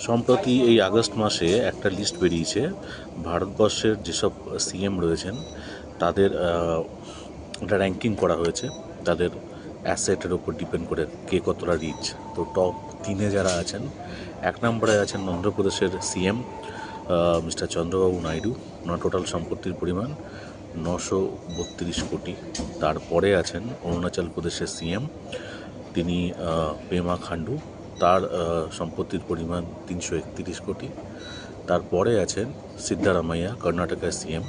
সম্প্রতি এই আগস্ট মাসে একটা লিস্ট বেরিয়েছে ভারতবর্ষের যেসব সিএম রয়েছেন তাদের একটা র্যাঙ্কিং করা হয়েছে তাদের অ্যাসেটের ওপর ডিপেন্ড করে কে কতটা রিচ। তো টপ 3-এ যারা আছেন, 1 নম্বরে আছেন অন্ধ্রপ্রদেশের সিএম মিস্টার চন্দ্রবাবু নাইডু। ওনার টোটাল সম্পত্তির পরিমাণ 932 কোটি। তারপরে আছেন অরুণাচল প্রদেশের সিএম, তিনি পেমা খান্ডু, তার সম্পত্তির পরিমাণ 331 কোটি। তারপরে আছেন সিদ্ধারামাইয়া, কর্ণাটকের সিএম,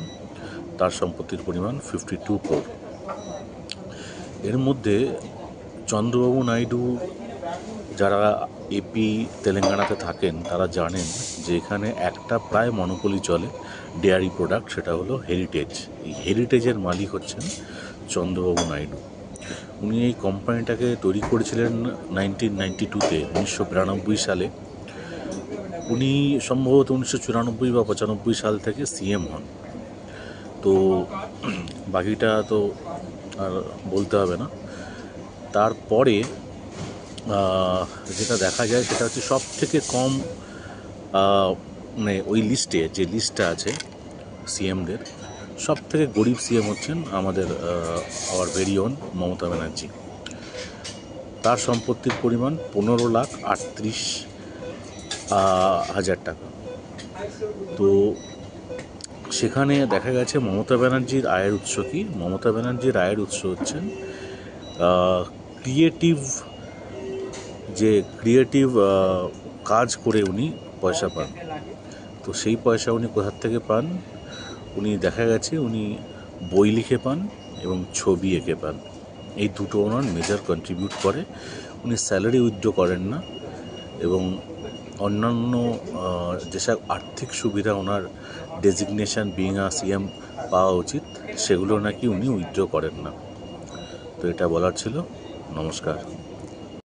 তার সম্পত্তির পরিমাণ 52 ক্রোর। এর মধ্যে চন্দ্রবাবু নাইডু, যারা এপি তেলেঙ্গানাতে থাকেন তারা জানেন যে এখানে একটা প্রায় মনোপলি চলে ডেয়ারি প্রোডাক্ট, সেটা হলো হেরিটেজ। এই হেরিটেজের মালিক হচ্ছেন চন্দ্রবাবু নাইডু। উনি এই কোম্পানিটাকে তৈরি করেছিলেন 1992-তে, 1992 সালে। উনি সম্ভবত 1994 বা 95 সাল থেকে সিএম হন। তো বাকিটা তো আর বলতে হবে না। তারপরে যেটা দেখা যায় সেটা হচ্ছে সব থেকে কম মানে ওই লিস্টে যে লিস্টটা আছে সিএমদের, সব থেকে গরিব সিএম হচ্ছেন আমাদের our very own Mamata Banerjee. তার সম্পত্তির পরিমাণ 15,38,000 টাকা। তো সেখানে দেখা গেছে মমতা ব্যানার্জির আয়ের উৎস কি? মমতা ব্যানার্জির আয়ের উৎস হচ্ছেন ক্রিয়েটিভ কাজ করে উনি পয়সা পান। তো সেই পয়সা উনি কোথার থেকে পান? উনি দেখা গেছে উনি বই লিখে পান এবং ছবি এঁকে পান। এই দুটো ওনার মেজর কন্ট্রিবিউট করে। উনি স্যালারি উইথড্র করেন না এবং অন্যান্য যেসব আর্থিক সুবিধা ওনার ডেজিগনেশন বিং আ সিএম পাওয়া উচিত সেগুলো নাকি উনি উইথড্র করেন না। তো এটা বলার ছিল। নমস্কার।